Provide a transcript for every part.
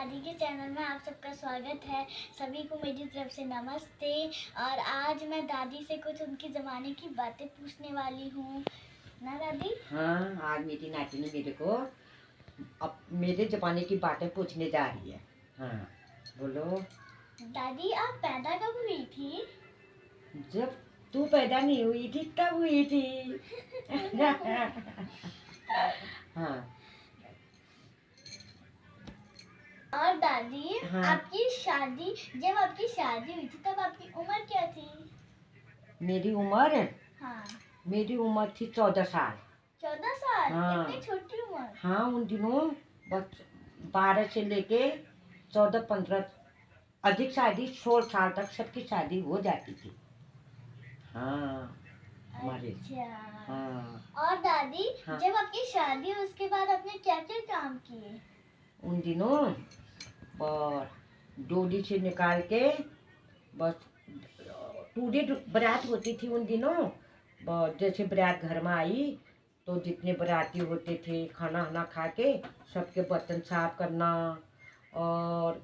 दादी के चैनल में आप सबका स्वागत है। सभी को मेरी तरफ से नमस्ते। और आज मैं दादी से कुछ उनके ज़माने की बातें पूछने वाली हूँ ना दादी। हाँ, आज मेरी नाती ने मेरे को अब मेरे ज़माने की बातें पूछने जा रही है। हाँ, बोलो। दादी आप पैदा कब हुई थी? जब तू पैदा नहीं हुई थी तब हुई थी। हाँ। और दादी हाँ। जब आपकी शादी हुई थी तब आपकी उम्र क्या थी? मेरी उम्र हाँ। मेरी उम्र थी 14 साल। 14 साल? हाँ। इतनी छोटी उम्र? हाँ, उन दिनों बस 12 से लेके 14-15 अधिक शादी 16 साल तक सबकी शादी हो जाती थी। हाँ, हमारे। अच्छा। हाँ। और दादी हाँ। जब आपकी शादी हुई उसके बाद आपने क्या क्या काम किए? उन दिनों और डोली से निकाल के बस पूरी बारात होती थी उन दिनों। जैसे बारात घर में आई तो जितने बाराती होते थे खाना वाना खा के सबके बर्तन साफ करना और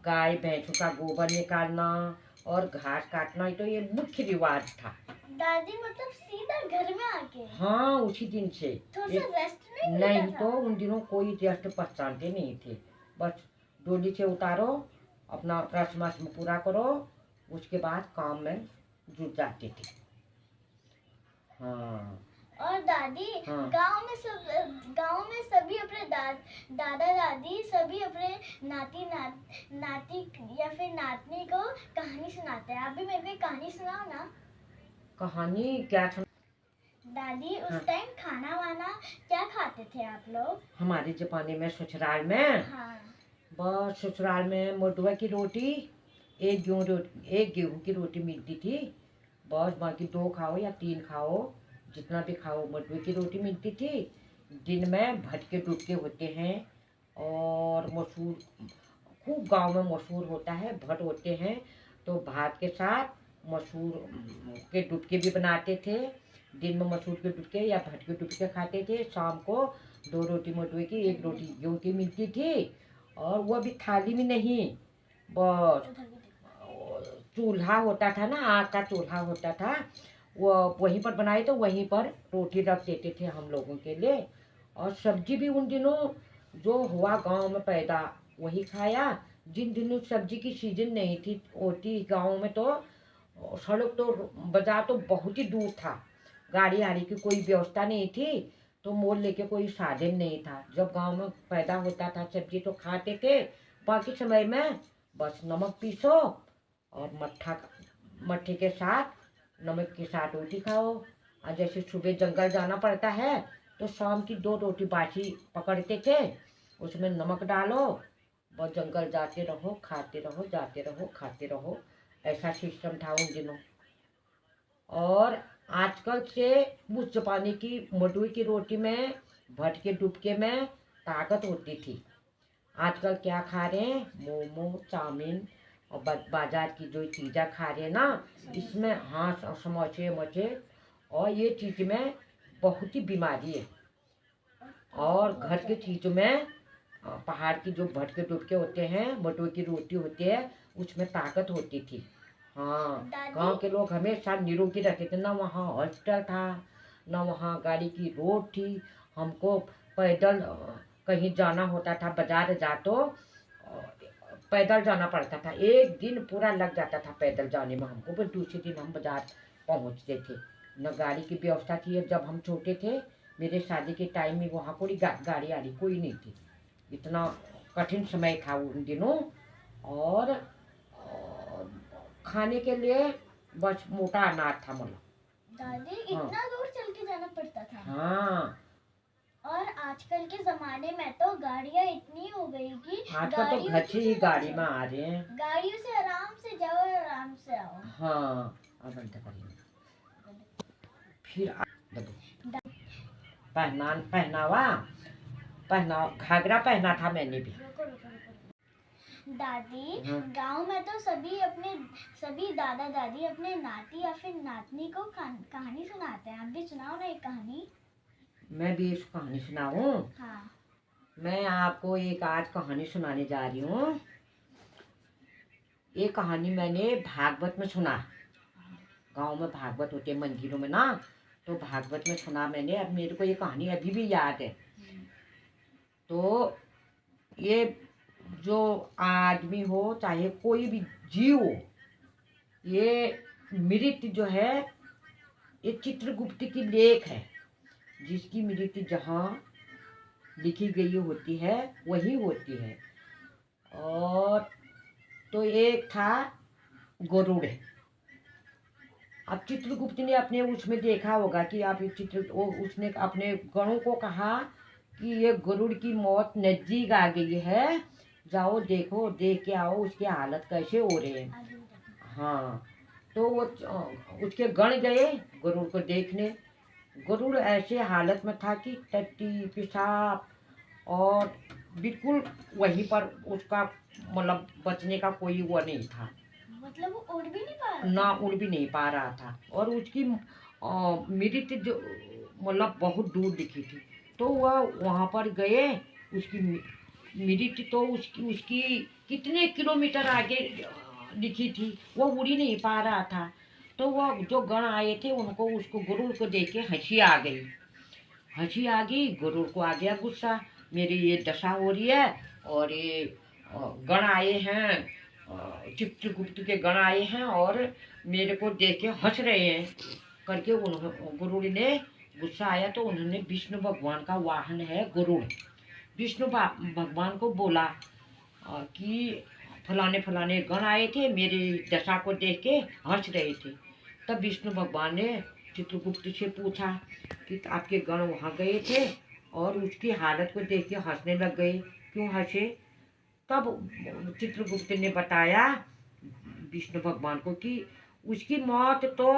गाय भैंसों का गोबर निकालना और घास काटना, तो ये मुख्य रिवाज था। दादी मतलब सीधा घर में आके? हाँ, उसी दिन से। थोड़ा सा रेस्ट नहीं नहीं मिलता था? तो उन दिनों कोई रेस्ट पहचानते नहीं थे। बस डोली से उतारो, अपना रस्म पूरा करो, उसके बाद काम में जुट जाते थे। हाँ। और दादी हाँ। गांव में सभी अपने दादा दादी सभी अपने नाती या फिर नातनी को कहानी सुनाते हैं। आप भी मेरे को एक कहानी सुनाओ ना। कहानी क्या सुन? दादी उस हाँ। टाइम खाना वाना क्या खाते थे आप लोग? हमारे जमाने में ससुराल में। हाँ। बस ससुराल में मडुआ की रोटी, एक गेहूं की रोटी मिलती थी। बस बाकी 2 खाओ या 3 खाओ, जितना भी खाओ, मडुए की रोटी मिलती थी। दिन में भटके डुबके होते हैं और मशहूर, खूब गांव में मशहूर होता है, भट होते हैं तो भात के साथ मसूर के डुबके भी बनाते थे। दिन में मसूर के डुबके या भट के डुबके खाते थे। शाम को 2 रोटी मडुए की, 1 रोटी गेहूं की मिलती थी और वो भी थाली में नहीं, बस चूल्हा होता था ना, आग का चूल्हा होता था, वो वहीं पर बनाए तो वहीं पर रोटी रख देते थे हम लोगों के लिए। और सब्जी भी उन दिनों जो हुआ गांव में पैदा वही खाया। जिन दिनों सब्जी की सीजन नहीं थी होती गांव में तो सड़क तो बाजार तो बहुत ही दूर था, गाड़ी आड़ी की कोई व्यवस्था नहीं थी, तो मोल लेके कोई साधन नहीं था। जब गांव में पैदा होता था सब्जी तो खाते थे। बाकी समय में बस नमक पीसो और मट्ठे के साथ नमक के साथ रोटी खाओ। और जैसे सुबह जंगल जाना पड़ता है तो शाम की 2 रोटी बासी पकड़ते थे, उसमें नमक डालो, बस जंगल जाते रहो, खाते रहो, जाते रहो, खाते रहो। ऐसा सिस्टम था उन दिनों। और आजकल से उस जमाने की मडुए की रोटी में, भट के डुबके में ताकत होती थी। आजकल क्या खा रहे हैं, मोमो चाउमीन और बाजार की जो चीज़ें खा रहे हैं ना, इसमें हाँ समोसे मचे और ये चीज़ में बहुत ही बीमारी है। और घर की चीज़ों में पहाड़ की जो भटके डुबके होते हैं, मडुए की रोटी होती है, उसमें ताकत होती थी। हाँ, गांव के लोग हमेशा निरोगी रहते थे। ना वहाँ हॉस्पिटल था, ना वहाँ गाड़ी की रोड थी। हमको पैदल कहीं जाना होता था, बाजार जा तो पैदल जाना पड़ता था। एक दिन पूरा लग जाता था पैदल जाने में हमको, फिर दूसरे दिन हम बाजार पहुँचते थे। न गाड़ी की व्यवस्था थी। जब हम छोटे थे, मेरे शादी के टाइम में वहाँ कोई गाड़ी आड़ी कोई नहीं थी। इतना कठिन समय था उन दिनों। और खाने के लिए बस मोटा अनाज था मतलब। दादी हाँ। इतना दूर चल के जाना पड़ता था? हाँ। और आजकल के जमाने में तो गाड़ियां इतनी हो गई कि आजकल तो घर से ही गाड़ी में आ रहे हैं। गाड़ियों से आराम से जाओ और आराम से आओ। हाँ, अब अंत करिए फिर पहनावा घाघरा पहना था मैंने भी। दादी हाँ। गांव में तो सभी दादा दादी अपने नाती या फिर नातनी को कहानी सुनाते हैं। आप भी सुनाओ ना एक कहानी। मैं भी इस कहानी सुनाऊं। हाँ। मैं आपको एक आज कहानी सुनाने जा रही हूँ। ये कहानी मैंने भागवत में सुना। गांव में भागवत होते हैं मंदिरों में ना, तो भागवत में सुना मैंने। अब मेरे को ये कहानी अभी भी याद है। तो ये जो आदमी हो चाहे कोई भी जीव हो, ये मृत्यु जो है ये चित्रगुप्त की लेख है। जिसकी मृत्यु जहाँ लिखी गई होती है वही होती है। और तो एक था गरुड़। अब चित्रगुप्त ने अपने उसमें देखा होगा कि आप उसने अपने गणों को कहा कि ये गरुड़ की मौत नजदीक आ गई है, जाओ देखो, देख के आओ उसकी हालत कैसे हो रहे हैं। हाँ, तो वो उसके गण गए गरुड़ को देखने। गरुड़ ऐसे हालत में था कि टट्टी पेशाब और बिल्कुल वहीं पर उसका मतलब बचने का कोई वो नहीं था। मतलब वो उड़ भी नहीं पा रहा ना था। उड़ भी नहीं पा रहा था और उसकी मृत्यु जो मतलब बहुत दूर दिखी थी। तो वह वहाँ पर गए। उसकी मृत्यु तो उसकी उसकी कितने किलोमीटर आगे दिखी थी, वो उड़ ही नहीं पा रहा था। तो वह जो गण आए थे उनको उसको गरुड़ को देख के हंसी आ गई। हंसी आ गई, गरुड़ को आ गया गुस्सा, मेरी ये दशा हो रही है और ये गण आए हैं, चित्रगुप्त के गण आए हैं और मेरे को देख के हंस रहे हैं करके उन्होंने गरुड़ ने गुस्सा आया। तो उन्होंने विष्णु भगवान का वाहन है गरुड़, विष्णु भगवान को बोला कि फलाने फलाने गण आए थे, मेरी दशा को देख के हंस रहे थे। तब विष्णु भगवान ने चित्रगुप्त से पूछा कि आपके गण वहाँ गए थे और उसकी हालत को देख के हंसने लग गए, क्यों हंसे? तब चित्रगुप्त ने बताया विष्णु भगवान को कि उसकी मौत तो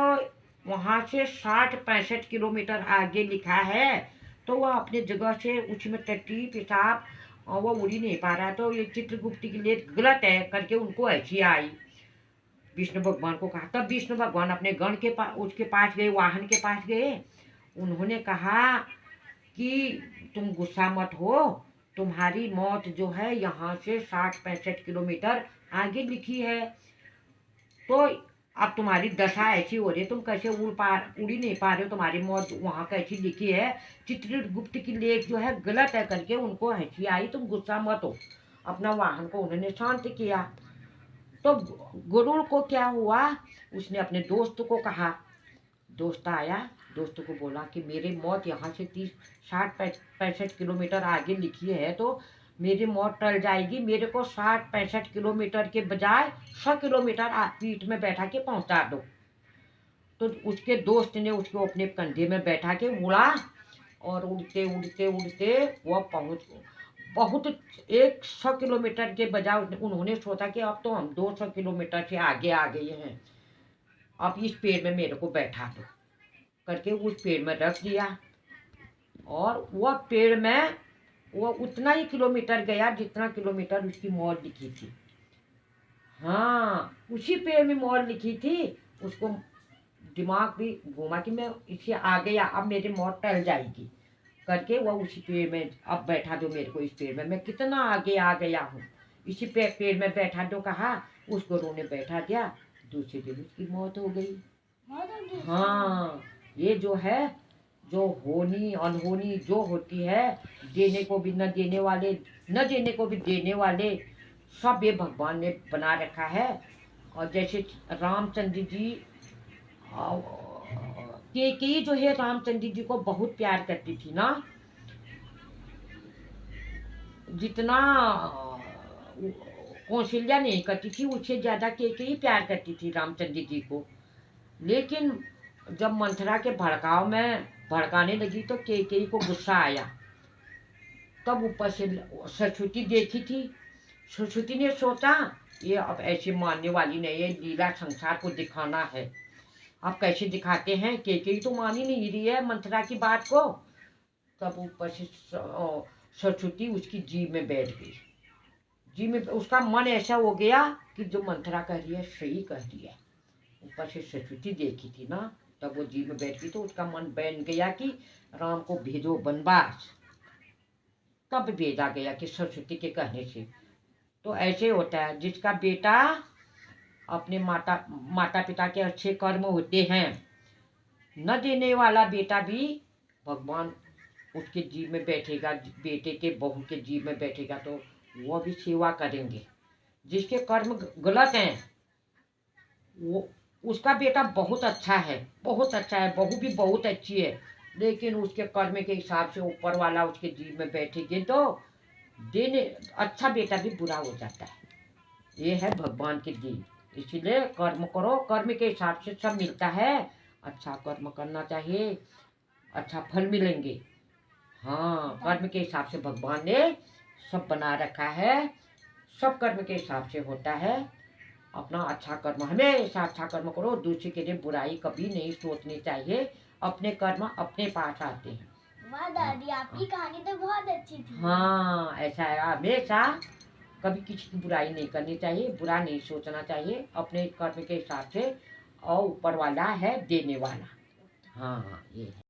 वहाँ से 60-65 किलोमीटर आगे लिखा है, तो वह अपने जगह से उसमें टट्टी पेशाब और वो उड़ ही नहीं पा रहा। तो ये चित्रगुप्त के लिए गलत है करके उनको ऐसी आई। विष्णु भगवान को कहा। तब विष्णु भगवान अपने गण के पास उसके पास गए, वाहन के पास गए। उन्होंने कहा कि तुम गुस्सा मत हो, तुम्हारी मौत जो है यहाँ से 60-65 किलोमीटर आगे लिखी है। तो अब तुम्हारी दशा ऐसी हो रही है, तुम कैसे उड़ ही नहीं पा रहे हो, तुम्हारी मौत वहाँ कैसी लिखी है, चित्रगुप्त की लेख जो है गलत है करके उनको हंसी आई। तुम गुस्सा मत हो। अपना वाहन को उन्होंने शांत किया। तो गरुड़ को क्या हुआ, उसने अपने दोस्त को कहा। दोस्त आया, दोस्त को बोला कि मेरी मौत यहाँ से 30-60-65 किलोमीटर आगे लिखी है, तो मेरी मौत टल जाएगी। मेरे को 60-65 किलोमीटर के बजाय 100 किलोमीटर पीठ में बैठा के पहुँचा दो। तो उसके दोस्त ने उसको अपने कंधे में बैठा के उड़ा और उड़ते उड़ते उड़ते वह पहुँच बहुत 100 किलोमीटर के बजाय उन्होंने सोचा कि अब तो हम 200 किलोमीटर से आगे आ गए हैं, अब इस पेड़ में मेरे को बैठा दो करके उस पेड़ में रख दिया। और वह पेड़ में वह उतना ही किलोमीटर गया जितना किलोमीटर उसकी मौत लिखी थी। हाँ, उसी पेड़ में मौत लिखी थी। उसको दिमाग भी घूमा कि मैं इससे आ गया, अब मेरी मौत टल जाएगी करके वह उसी पेड़ में अब बैठा दो मेरे को, इस पेड़ में मैं कितना आगे आ गया हूँ, इसी पेड़ में बैठा दो कहा। उस गरुड़ ने बैठा दिया, दूसरे दिन उसकी मौत हो गई। हाँ, ये जो है, जो होनी अनहोनी जो होती है, देने को भी न देने वाले, न देने को भी देने वाले, सब ये भगवान ने बना रखा है। और जैसे रामचंद्र जी केकई जो है रामचंद्र जी को बहुत प्यार करती थी ना, जितना कौशल्या नहीं करती थी उससे ज्यादा केकई प्यार करती थी रामचंद्र जी को। लेकिन जब मंथरा के भड़काव में भड़काने लगी तो केकई को गुस्सा आया। तब ऊपर से सरस्वती देखी थी। सरस्वती ने सोचा ये अब ऐसे मानने वाली नहीं है, लीला संसार को दिखाना है। अब कैसे दिखाते हैं, केकई तो मान ही नहीं रही है मंथरा की बात को। तब ऊपर से सरस्वती उसकी जीभ में बैठ गई। जीभ में उसका मन ऐसा हो गया कि जो मंथरा कह रही है सही कह रही है। ऊपर से सरस्वती देखी थी ना, तब वो जीभ में बैठ गई तो उसका मन बन गया कि राम को भेजो वनवास। तब भेजा गया कि सरस्वती के कहने से। तो ऐसे होता है, जिसका बेटा अपने माता पिता के अच्छे कर्म होते हैं, न देने वाला बेटा भी भगवान उसके जीव में बैठेगा, बेटे के बहू के जीव में बैठेगा तो वो भी सेवा करेंगे। जिसके कर्म गलत हैं वो उसका बेटा बहुत अच्छा है, बहुत अच्छा है, बहू भी बहुत अच्छी है, लेकिन उसके कर्म के हिसाब से ऊपर वाला उसके जीव में बैठेंगे तो देने अच्छा बेटा भी बुरा हो जाता है। ये है भगवान की दी। इसलिए कर्म करो, कर्म के हिसाब से सब मिलता है। अच्छा कर्म करना चाहिए, अच्छा फल मिलेंगे। हाँ, कर्म के हिसाब से भगवान ने सब बना रखा है, सब कर्म के हिसाब से होता है। अपना अच्छा कर्म, हमेशा अच्छा कर्म करो, दूसरे के लिए बुराई कभी नहीं सोचनी चाहिए। अपने कर्म अपने पास आते हैं। वाह दादी, आपकी कहानी तो बहुत अच्छी थी। हाँ, ऐसा है, हमेशा कभी किसी की बुराई नहीं करनी चाहिए, बुरा नहीं सोचना चाहिए, अपने कर्म के हिसाब से। और ऊपर वाला है देने वाला। हाँ, ये है।